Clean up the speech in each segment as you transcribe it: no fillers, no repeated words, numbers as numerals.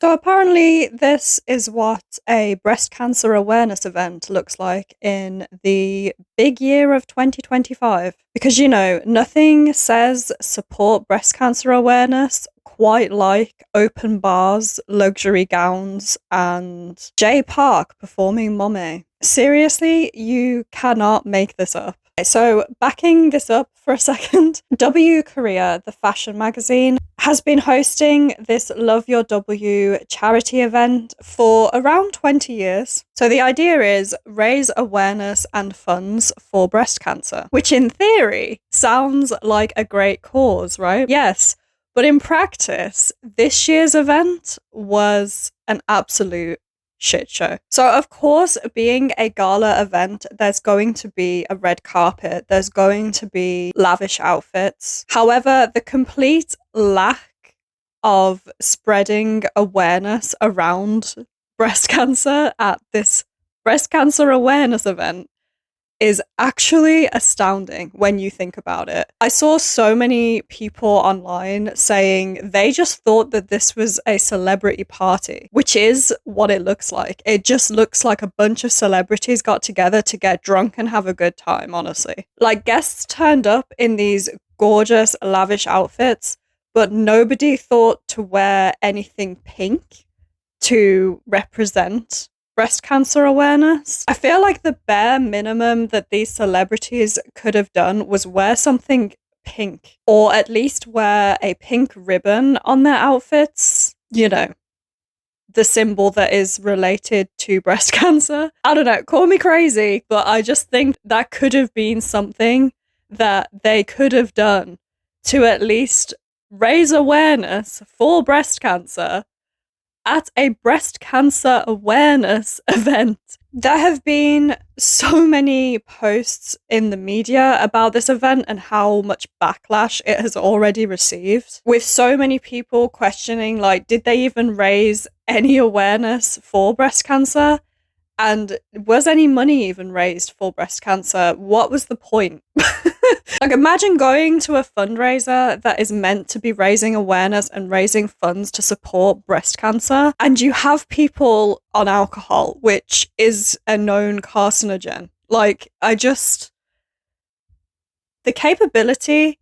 So apparently this is what a breast cancer awareness event looks like in the big year of 2025. Because, nothing says support breast cancer awareness quite like open bars, luxury gowns, and Jay Park performing Mommae. Seriously, you cannot make this up. So, backing this up for a second, W Korea, the fashion magazine, has been hosting this Love Your W charity event for around 20 years. So, the idea is raise awareness and funds for breast cancer, which in theory sounds like a great cause, right? Yes. But in practice, this year's event was an absolute shit show. So, of course, being a gala event, there's going to be a red carpet, there's going to be lavish outfits. However, the complete lack of spreading awareness around breast cancer at this breast cancer awareness event is actually astounding when you think about it. I saw so many people online saying they just thought that this was a celebrity party, which is what it looks like. It just looks like a bunch of celebrities got together to get drunk and have a good time, honestly. Like, guests turned up in these gorgeous, lavish outfits, but nobody thought to wear anything pink to represent breast cancer awareness. I feel like the bare minimum that these celebrities could have done was wear something pink, or at least wear a pink ribbon on their outfits. The symbol that is related to breast cancer. I don't know, call me crazy, but I just think that could have been something that they could have done to at least raise awareness for breast cancer at a breast cancer awareness event. There have been so many posts in the media about this event and how much backlash it has already received, with so many people questioning, like, did they even raise any awareness for breast cancer? And was any money even raised for breast cancer? What was the point? Like, imagine going to a fundraiser that is meant to be raising awareness and raising funds to support breast cancer, and you have people on alcohol, which is a known carcinogen. Like, the capability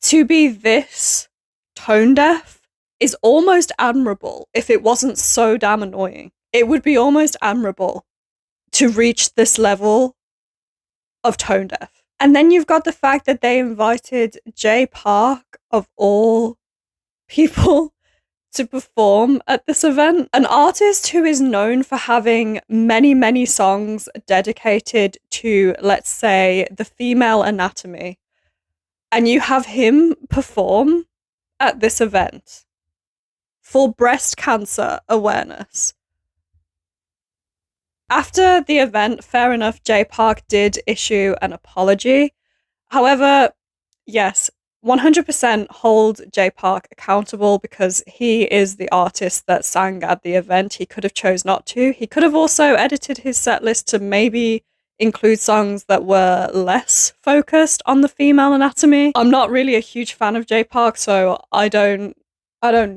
to be this tone deaf is almost admirable if it wasn't so damn annoying. It would be almost admirable to reach this level of tone deaf. And then you've got the fact that they invited Jay Park, of all people, to perform at this event. An artist who is known for having many, many songs dedicated to, let's say, the female anatomy. And you have him perform at this event for breast cancer awareness. After the event, fair enough, Jay Park did issue an apology. However, yes, 100% hold Jay Park accountable because he is the artist that sang at the event. He could have chose not to. He could have also edited his set list to maybe include songs that were less focused on the female anatomy. I'm not really a huge fan of Jay Park, so I don't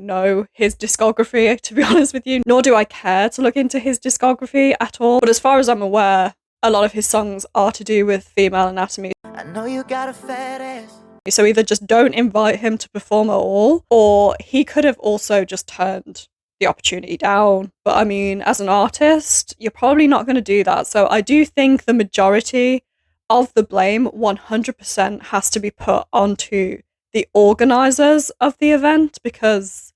know his discography, to be honest with you, nor do I care to look into his discography at all. But as far as I'm aware, a lot of his songs are to do with female anatomy. I know you got a fat ass. So either just don't invite him to perform at all, or he could have also just turned the opportunity down. But I mean, as an artist, you're probably not going to do that. So I do think the majority of the blame 100% has to be put onto the organizers of the event, because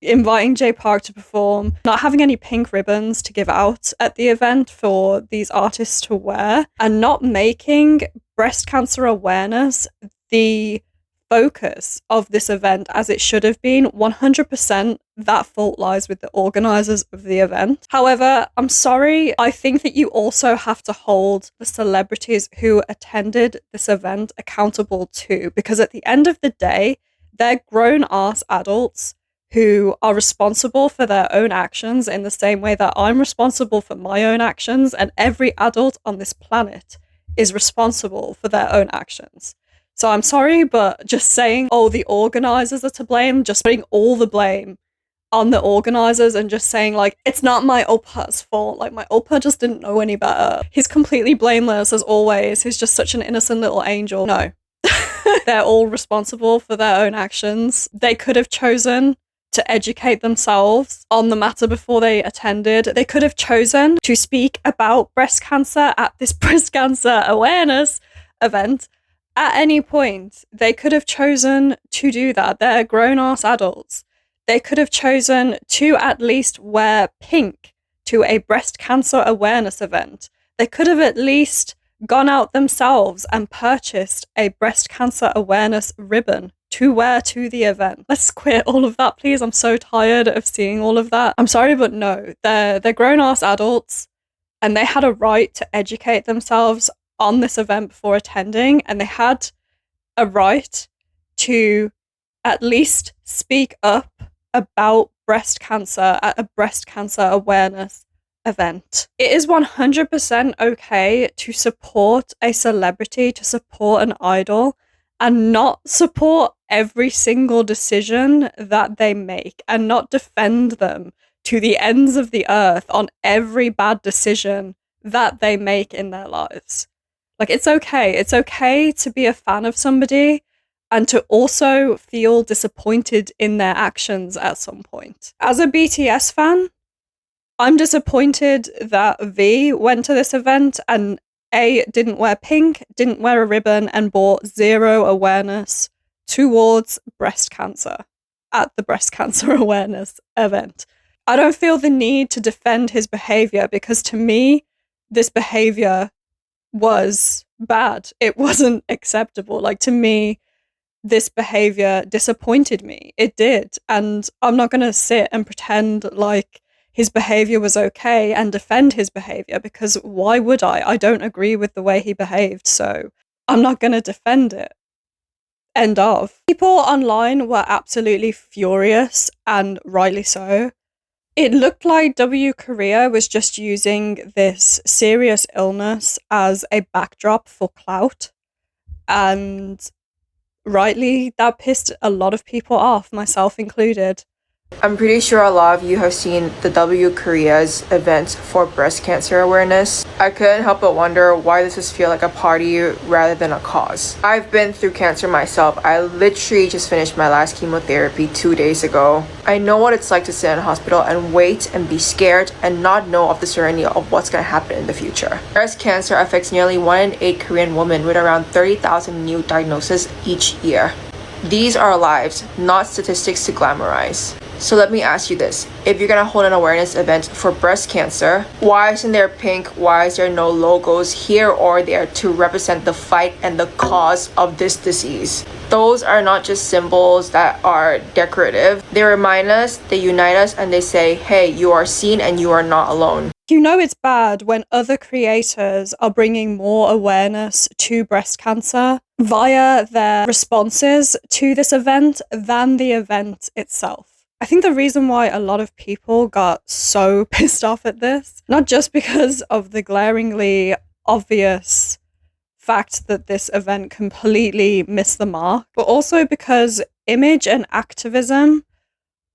inviting Jay Park to perform, not having any pink ribbons to give out at the event for these artists to wear, and not making breast cancer awareness the focus of this event as it should have been. 100% that fault lies with the organizers of the event. However, I'm sorry, I think that you also have to hold the celebrities who attended this event accountable too, because at the end of the day, they're grown-ass adults who are responsible for their own actions in the same way that I'm responsible for my own actions, and every adult on this planet is responsible for their own actions. So I'm sorry, but just saying, oh, the organizers are to blame, just putting all the blame on the organizers and just saying like, it's not my oppa's fault, like my oppa just didn't know any better, he's completely blameless as always, he's just such an innocent little angel. No. They're all responsible for their own actions. They could have chosen to educate themselves on the matter before they attended. They could have chosen to speak about breast cancer at this breast cancer awareness event at any point. They could have chosen to do that. They're grown-ass adults. They could have chosen to at least wear pink to a breast cancer awareness event. They could have at least gone out themselves and purchased a breast cancer awareness ribbon to wear to the event. Let's quit all of that, please. I'm so tired of seeing all of that. I'm sorry, but no, they're grown-ass adults and they had a right to educate themselves on this event before attending, and they had a right to at least speak up about breast cancer at a breast cancer awareness event. It is 100% okay to support a celebrity, to support an idol, and not support every single decision that they make and not defend them to the ends of the earth on every bad decision that they make in their lives. Like, it's okay. It's okay to be a fan of somebody and to also feel disappointed in their actions at some point. As a BTS fan, I'm disappointed that V went to this event and A, didn't wear pink, didn't wear a ribbon, and brought zero awareness towards breast cancer at the breast cancer awareness event. I don't feel the need to defend his behavior because to me, this behavior was bad. It wasn't acceptable. Like, to me, this behavior disappointed me. It did. And I'm not going to sit and pretend like his behavior was okay and defend his behavior, because why would I? I don't agree with the way he behaved, so I'm not going to defend it. End of. People online were absolutely furious, and rightly so. It looked like W Korea was just using this serious illness as a backdrop for clout, and rightly, that pissed a lot of people off, myself included. I'm pretty sure a lot of you have seen the W Korea's event for breast cancer awareness. I couldn't help but wonder why does this feel like a party rather than a cause. I've been through cancer myself. I literally just finished my last chemotherapy 2 days ago. I know what it's like to sit in a hospital and wait and be scared and not know of the certainty of what's going to happen in the future. Breast cancer affects nearly 1 in 8 Korean women, with around 30,000 new diagnoses each year. These are lives, not statistics to glamorize. So let me ask you this. If you're gonna hold an awareness event for breast cancer, why isn't there pink? Why is there no logos here or there to represent the fight and the cause of this disease? Those are not just symbols that are decorative. They remind us, they unite us, and they say, hey, you are seen and you are not alone. You know it's bad when other creators are bringing more awareness to breast cancer via their responses to this event than the event itself. I think the reason why a lot of people got so pissed off at this, not just because of the glaringly obvious fact that this event completely missed the mark, but also because image and activism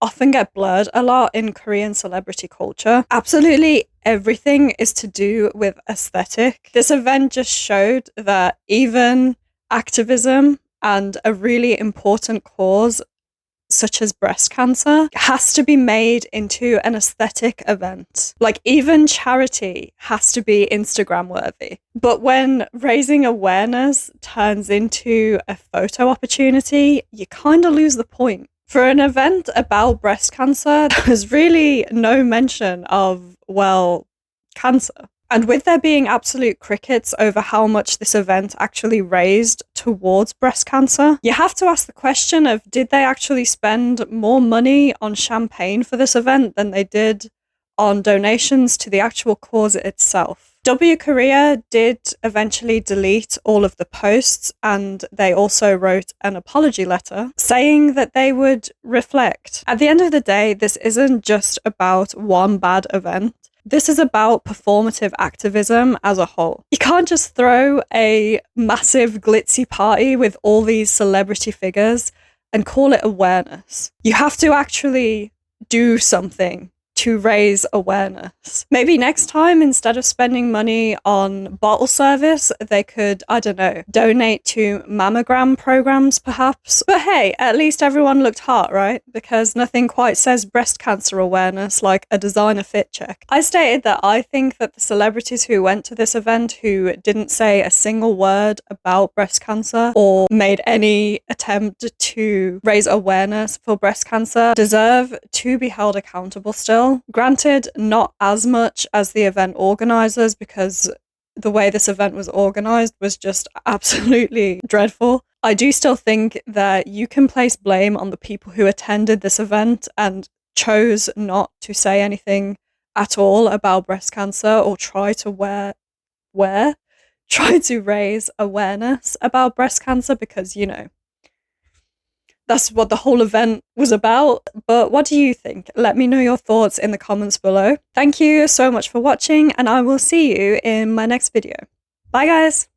often get blurred a lot in Korean celebrity culture. Absolutely everything is to do with aesthetic. This event just showed that even activism and a really important cause such as breast cancer has to be made into an aesthetic event. Like, even charity has to be Instagram worthy. But when raising awareness turns into a photo opportunity, you kind of lose the point. For an event about breast cancer, there's really no mention of, well, cancer. And with there being absolute crickets over how much this event actually raised towards breast cancer, you have to ask the question of, did they actually spend more money on champagne for this event than they did on donations to the actual cause itself? W Korea did eventually delete all of the posts, and they also wrote an apology letter saying that they would reflect. At the end of the day, this isn't just about one bad event. This is about performative activism as a whole. You can't just throw a massive glitzy party with all these celebrity figures and call it awareness. You have to actually do something to raise awareness. Maybe next time, instead of spending money on bottle service, they could, I don't know, donate to mammogram programs perhaps. But hey, at least everyone looked hot, right? Because nothing quite says breast cancer awareness like a designer fit check. I stated that I think that the celebrities who went to this event who didn't say a single word about breast cancer or made any attempt to raise awareness for breast cancer deserve to be held accountable still. Granted, not as much as the event organizers, because the way this event was organized was just absolutely dreadful. I do still think that you can place blame on the people who attended this event and chose not to say anything at all about breast cancer or try to try to raise awareness about breast cancer, because, you know, that's what the whole event was about. But what do you think? Let me know your thoughts in the comments below. Thank you so much for watching, and I will see you in my next video. Bye, guys!